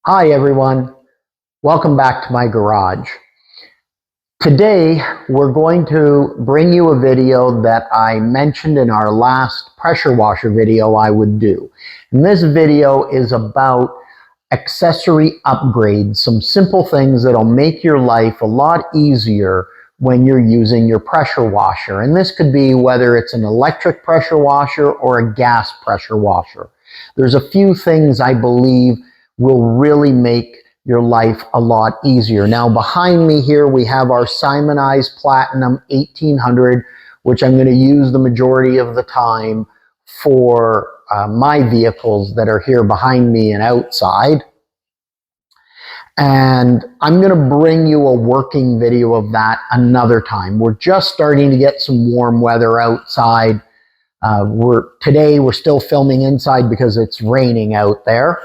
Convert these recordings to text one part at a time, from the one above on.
Hi everyone, welcome back to my garage. Today we're going to bring you a video that I mentioned in our last pressure washer video I would do. And this video is about accessory upgrades, some simple things that'll make your life a lot easier when you're using your pressure washer. And this could be whether it's an electric pressure washer or a gas pressure washer. There's a few things I believe will really make your life a lot easier. Now behind me here we have our Simonized Platinum 1800, which I'm going to use the majority of the time for my vehicles that are here behind me and outside. And I'm going to bring you a working video of that another time. We're just starting to get some warm weather outside. Today we're still filming inside because it's raining out there.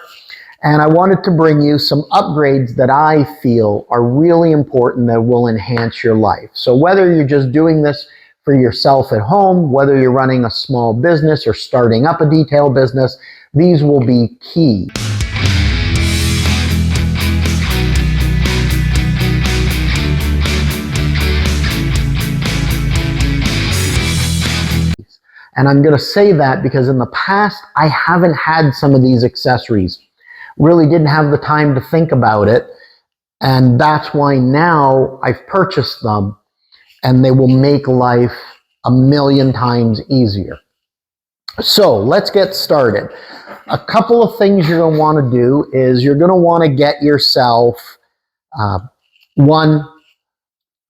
And I wanted to bring you some upgrades that I feel are really important that will enhance your life. So whether you're just doing this for yourself at home, whether you're running a small business or starting up a detail business, these will be key. And I'm going to say that because in the past, I haven't had some of these accessories. Really didn't have the time to think about it, and that's why now I've purchased them, and they will make life a million times easier. So let's get started. A couple of things you're going to want to do is you're going to want to get yourself an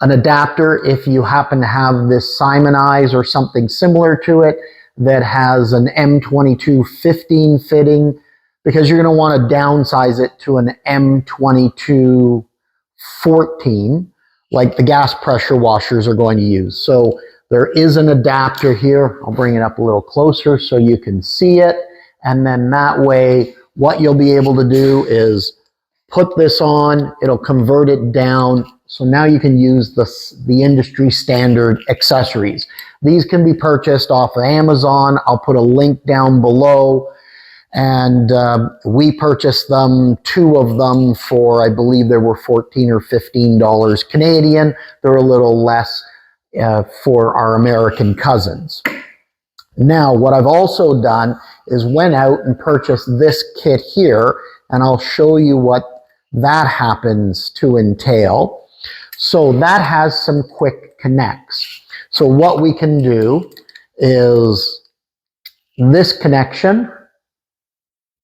adapter if you happen to have this Simonized or something similar to it that has an M2215 fitting, because you're going to want to downsize it to an M2214 like the gas pressure washers are going to use. So there is an adapter here. I'll bring it up a little closer so you can see it. And then that way, what you'll be able to do is put this on, it'll convert it down. So now you can use the industry standard accessories. These can be purchased off of Amazon. I'll put a link down below. And we purchased them, 2 of them for, I believe there were $14 or $15 Canadian. They're a little less for our American cousins. Now, what I've also done is went out and purchased this kit here, and I'll show you what that happens to entail. So that has some quick connects. So what we can do is this connection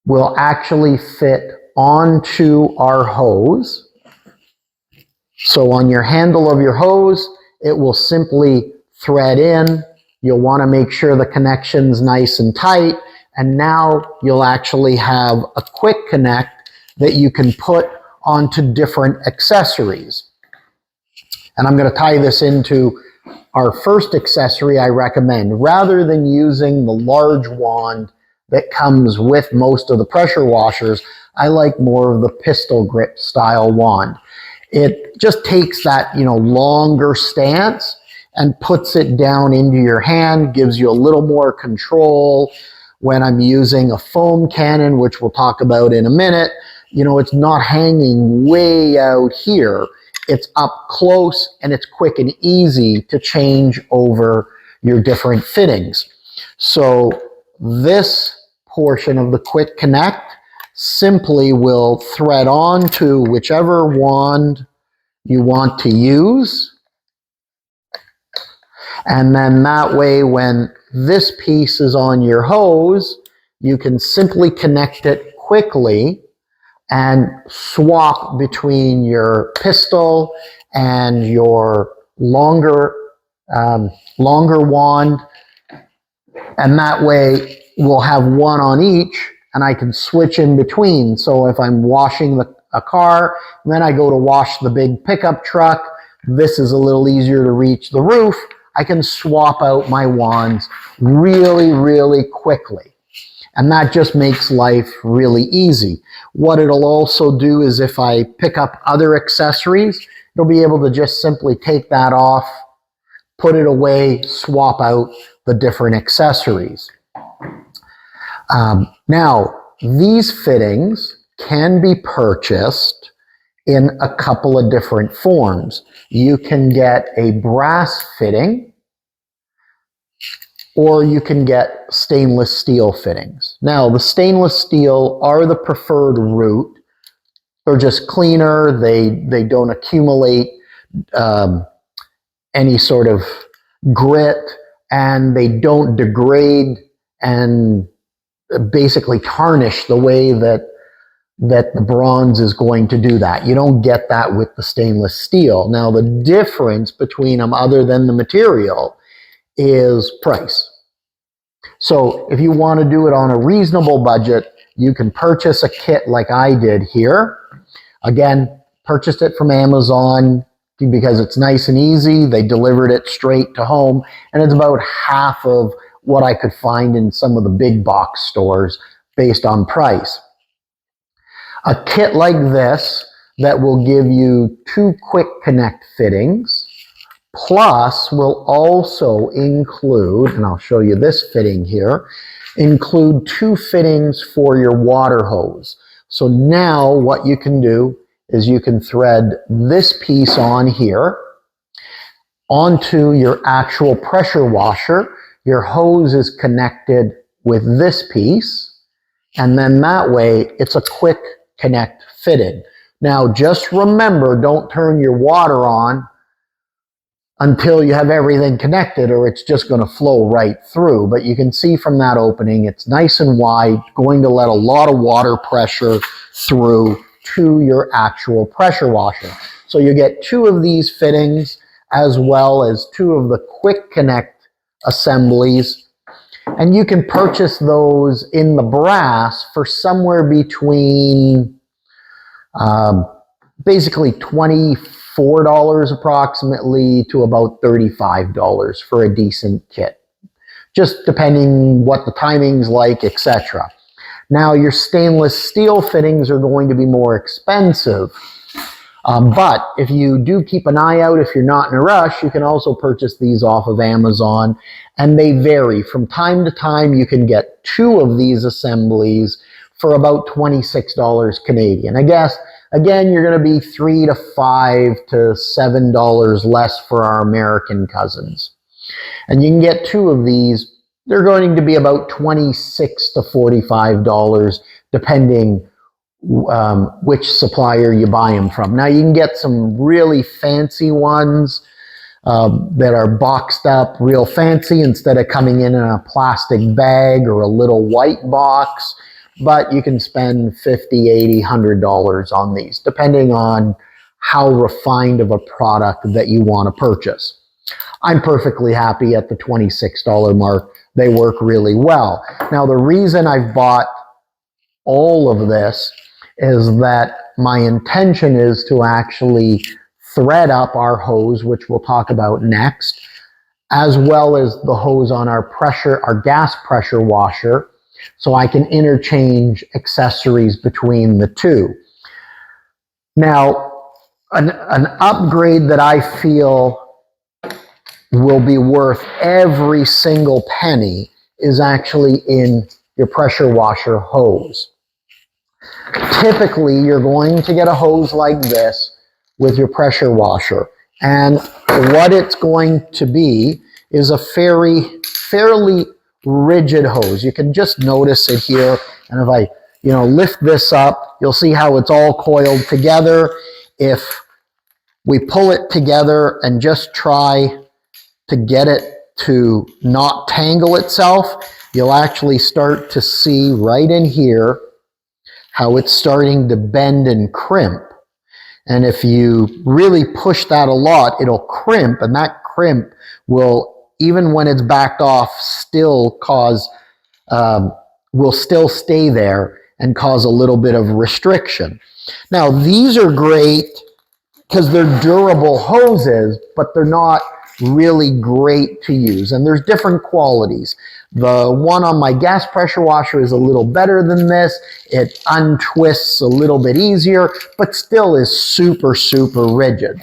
will actually fit onto our hose. So on your handle of your hose, it will simply thread in. You'll want to make sure the connection's nice and tight, and now you'll actually have a quick connect that you can put onto different accessories. And I'm going to tie this into our first accessory I recommend. Rather than using the large wand that comes with most of the pressure washers, I like more of the pistol grip style wand. It just takes that, longer stance and puts it down into your hand, gives you a little more control. When I'm using a foam cannon, which we'll talk about in a minute, it's not hanging way out here. It's up close and it's quick and easy to change over your different fittings. So this portion of the quick connect simply will thread on to whichever wand you want to use. And then that way, when this piece is on your hose, you can simply connect it quickly and swap between your pistol and your longer wand. And that way we'll have one on each, and I can switch in between. So if I'm washing a car, and then I go to wash the big pickup truck, this is a little easier to reach the roof. I can swap out my wands really, really quickly. And that just makes life really easy. What it'll also do is if I pick up other accessories, you'll be able to just simply take that off, put it away, swap out the different accessories. Now, these fittings can be purchased in a couple of different forms. You can get a brass fitting, or you can get stainless steel fittings. Now, the stainless steel are the preferred route. They're just cleaner. They don't accumulate any sort of grit, and they don't degrade and basically tarnish the way that the bronze is going to do that. You don't get that with the stainless steel. Now, the difference between them, other than the material, is price. So if you want to do it on a reasonable budget, you can purchase a kit like I did here. Again, purchased it from Amazon because it's nice and easy. They delivered it straight to home, and it's about half of what I could find in some of the big box stores based on price. A kit like this that will give you 2 quick connect fittings, plus will also include, and I'll show you this fitting here, include 2 fittings for your water hose. So now what you can do is you can thread this piece on here onto your actual pressure washer. Your hose is connected with this piece, and then that way it's a quick connect fitted. Now just remember, don't turn your water on until you have everything connected, or it's just going to flow right through. But you can see from that opening, it's nice and wide, going to let a lot of water pressure through to your actual pressure washer. So you get 2 of these fittings, as well as 2 of the quick connect assemblies. And you can purchase those in the brass for somewhere between basically $24 approximately to about $35 for a decent kit, just depending what the timing's like, etc. Now, your stainless steel fittings are going to be more expensive, but if you do keep an eye out, if you're not in a rush, you can also purchase these off of Amazon, and they vary. From time to time, you can get 2 of these assemblies for about $26 Canadian. I guess, again, you're going to be $3 to $5 to $7 less for our American cousins. And you can get 2 of these. They're going to be about $26 to $45, depending which supplier you buy them from. Now, you can get some really fancy ones that are boxed up real fancy instead of coming in a plastic bag or a little white box. But you can spend $50, $80, $100 on these, depending on how refined of a product that you want to purchase. I'm perfectly happy at the $26 mark. They work really well. Now, the reason I've bought all of this is that my intention is to actually thread up our hose, which we'll talk about next, as well as the hose on our gas pressure washer, so I can interchange accessories between the 2. Now, an upgrade that I feel will be worth every single penny is actually in your pressure washer hose. Typically, you're going to get a hose like this with your pressure washer, and what it's going to be is a fairly rigid hose. You can just notice it here, and if I lift this up, you'll see how it's all coiled together. If we pull it together and just try to get it to not tangle itself, you'll actually start to see right in here how it's starting to bend and crimp. And if you really push that a lot, it'll crimp, and that crimp will, even when it's backed off, still will still stay there and cause a little bit of restriction. Now, these are great because they're durable hoses, but they're not really great to use. And there's different qualities. The one on my gas pressure washer is a little better than this. It untwists a little bit easier, but still is super, super rigid.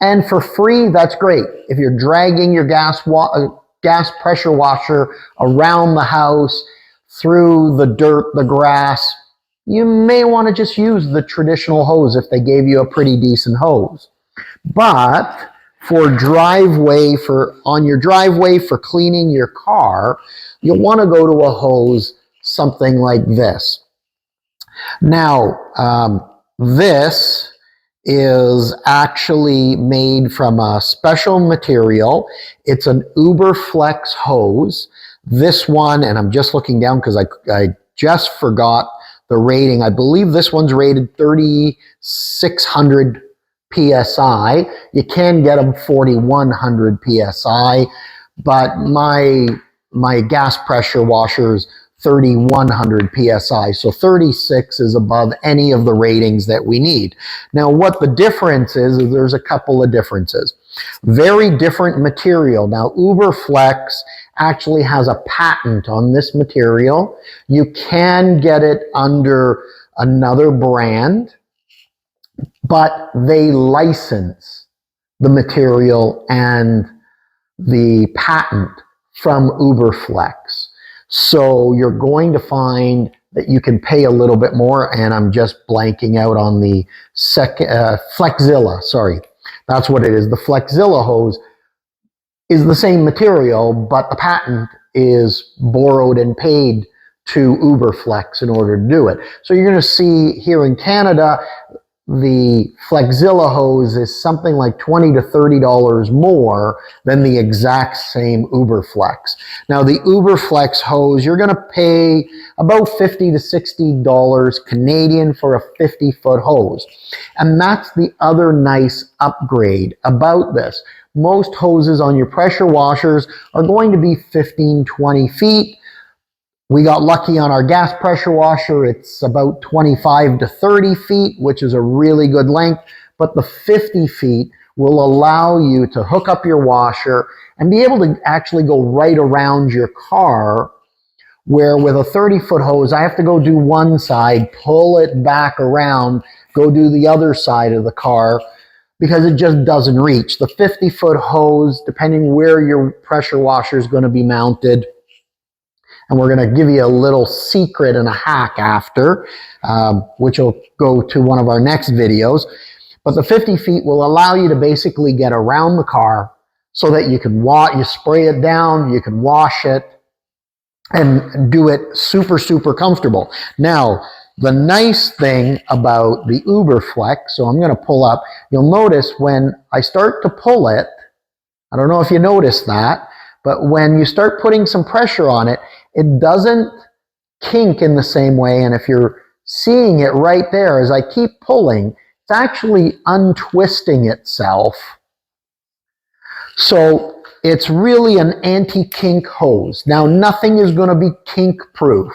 And for free, that's great. If you're dragging your gas pressure washer around the house, through the dirt, the grass, you may want to just use the traditional hose if they gave you a pretty decent hose. But for on your driveway for cleaning your car, you'll want to go to a hose something like this. Now, this is actually made from a special material. It's an Uberflex hose. This one, and I'm just looking down because I just forgot the rating. I believe this one's rated 3,600 PSI. You can get them 4,100 PSI, but my gas pressure washer's 3,100 PSI. So 36 is above any of the ratings that we need. Now, what the difference is there's a couple of differences. Very different material. Now, Uberflex actually has a patent on this material. You can get it under another brand, but they license the material and the patent from Uberflex. So you're going to find that you can pay a little bit more, and I'm just blanking out on the Flexzilla, sorry. That's what it is. The Flexzilla hose is the same material, but the patent is borrowed and paid to Uberflex in order to do it. So you're going to see here in Canada, the Flexzilla hose is something like $20 to $30 more than the exact same Uberflex. Now, the Uberflex hose, you're going to pay about $50 to $60 Canadian for a 50-foot hose. And that's the other nice upgrade about this. Most hoses on your pressure washers are going to be 15, 20 feet. We got lucky on our gas pressure washer. It's about 25 to 30 feet, which is a really good length. But the 50 feet will allow you to hook up your washer and be able to actually go right around your car, where with a 30-foot hose, I have to go do one side, pull it back around, go do the other side of the car, because it just doesn't reach. The 50-foot hose, depending where your pressure washer is going to be mounted, and we're going to give you a little secret and a hack after, which will go to one of our next videos. But the 50 feet will allow you to basically get around the car so that you can you spray it down, you can wash it, and do it super, super comfortable. Now, the nice thing about the Uberflex, so I'm going to pull up, you'll notice when I start to pull it, I don't know if you noticed that, but when you start putting some pressure on it, it doesn't kink in the same way. And if you're seeing it right there, as I keep pulling, it's actually untwisting itself. So it's really an anti-kink hose. Now, nothing is going to be kink-proof,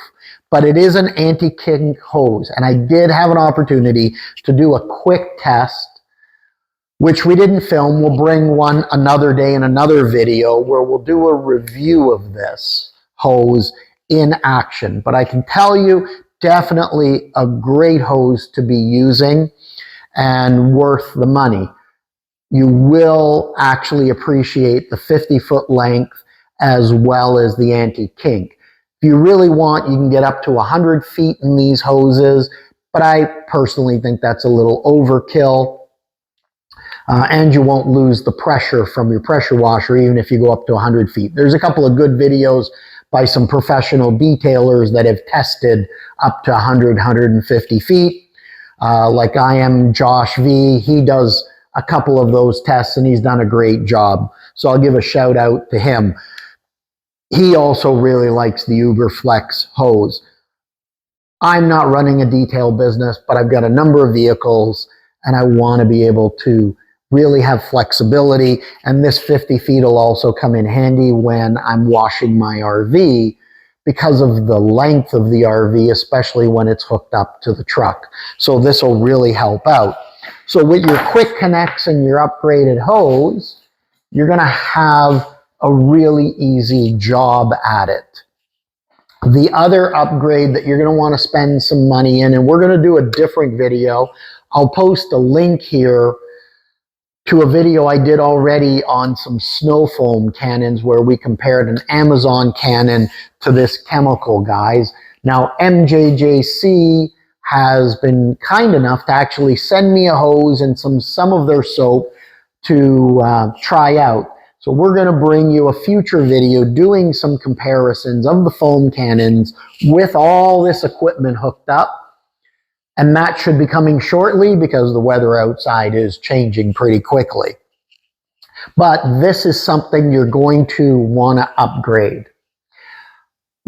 but it is an anti-kink hose. And I did have an opportunity to do a quick test, which we didn't film. We'll bring one another day in another video where we'll do a review of this hose in action. But I can tell you, definitely a great hose to be using and worth the money. You will actually appreciate the 50-foot length as well as the anti-kink. If you really want, you can get up to 100 feet in these hoses, but I personally think that's a little overkill. And you won't lose the pressure from your pressure washer even if you go up to 100 feet. There's a couple of good videos by some professional detailers that have tested up to 100, 150 feet. Like I am Josh V. He does a couple of those tests and he's done a great job. So I'll give a shout out to him. He also really likes the Uberflex hose. I'm not running a detail business, but I've got a number of vehicles and I want to be able to really have flexibility, and this 50 feet will also come in handy when I'm washing my RV because of the length of the RV, especially when it's hooked up to the truck. So this will really help out. So with your quick connects and your upgraded hose, you're going to have a really easy job at it. The other upgrade that you're going to want to spend some money in, and we're going to do a different video. I'll post a link here to a video I did already on some snow foam cannons where we compared an Amazon cannon to this chemical, guys. Now, MJJC has been kind enough to actually send me a hose and some of their soap to try out. So we're going to bring you a future video doing some comparisons of the foam cannons with all this equipment hooked up. And that should be coming shortly because the weather outside is changing pretty quickly. But this is something you're going to want to upgrade.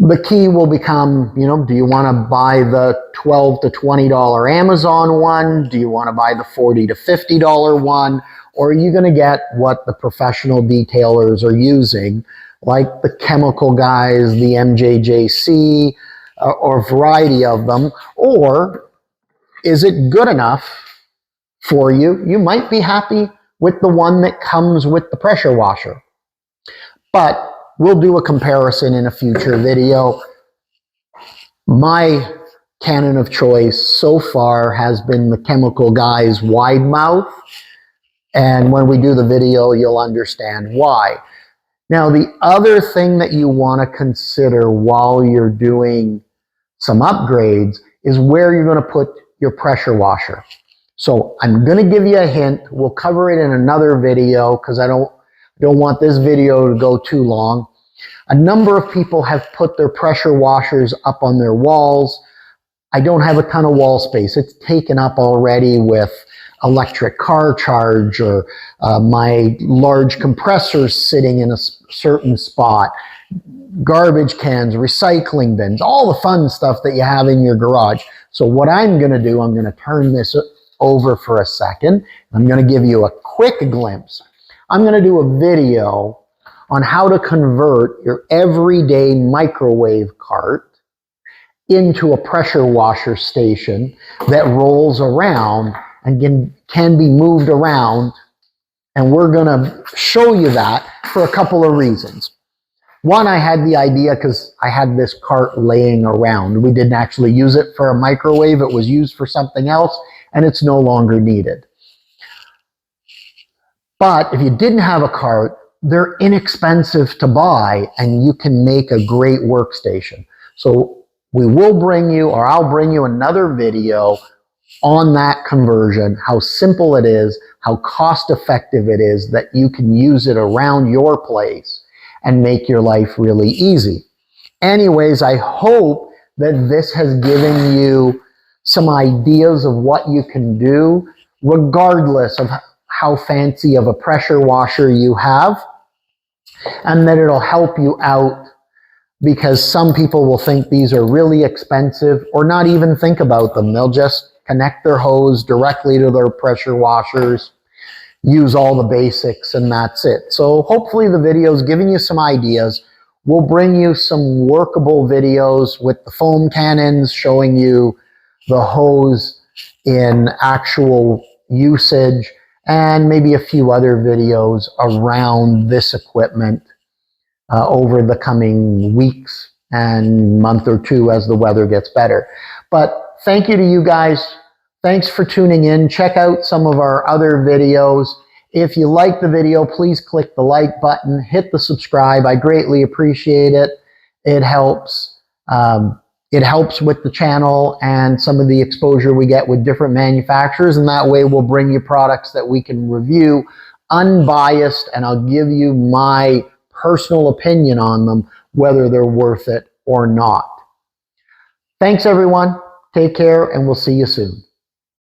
The key will become, do you want to buy the $12 to $20 Amazon one? Do you want to buy the $40 to $50 one? Or are you going to get what the professional detailers are using, like the chemical guys, the MJJC, or a variety of them? Or is it good enough for you? You might be happy with the one that comes with the pressure washer. But we'll do a comparison in a future video. My cannon of choice so far has been the Chemical Guys wide mouth. And when we do the video, you'll understand why. Now, the other thing that you want to consider while you're doing some upgrades is where you're going to put your pressure washer. So I'm going to give you a hint. We'll cover it in another video because I don't want this video to go too long. A number of people have put their pressure washers up on their walls. I don't have a ton of wall space. It's taken up already with electric car charge or my large compressors sitting in a certain spot, garbage cans, recycling bins, all the fun stuff that you have in your garage. So what I'm going to do, I'm going to turn this over for a second. I'm going to give you a quick glimpse. I'm going to do a video on how to convert your everyday microwave cart into a pressure washer station that rolls around and can be moved around. And we're going to show you that for a couple of reasons. One, I had the idea because I had this cart laying around. We didn't actually use it for a microwave. It was used for something else, and it's no longer needed. But if you didn't have a cart, they're inexpensive to buy, and you can make a great workstation. So we will bring you, or I'll bring you another video on that conversion, how simple it is, how cost effective it is that you can use it around your place and make your life really easy. Anyways, I hope that this has given you some ideas of what you can do, regardless of how fancy of a pressure washer you have, and that it'll help you out, because some people will think these are really expensive or not even think about them. They'll just connect their hose directly to their pressure washers, use all the basics, and that's it. So hopefully the video is giving you some ideas. We'll bring you some workable videos with the foam cannons, showing you the hose in actual usage, and maybe a few other videos around this equipment over the coming weeks and month or two as the weather gets better. But thank you to you guys. Thanks for tuning in. Check out some of our other videos. If you like the video, please click the like button, hit the subscribe. I greatly appreciate it. It helps. It helps with the channel and some of the exposure we get with different manufacturers, and that way we'll bring you products that we can review unbiased, and I'll give you my personal opinion on them, whether they're worth it or not. Thanks, everyone. Take care, and we'll see you soon.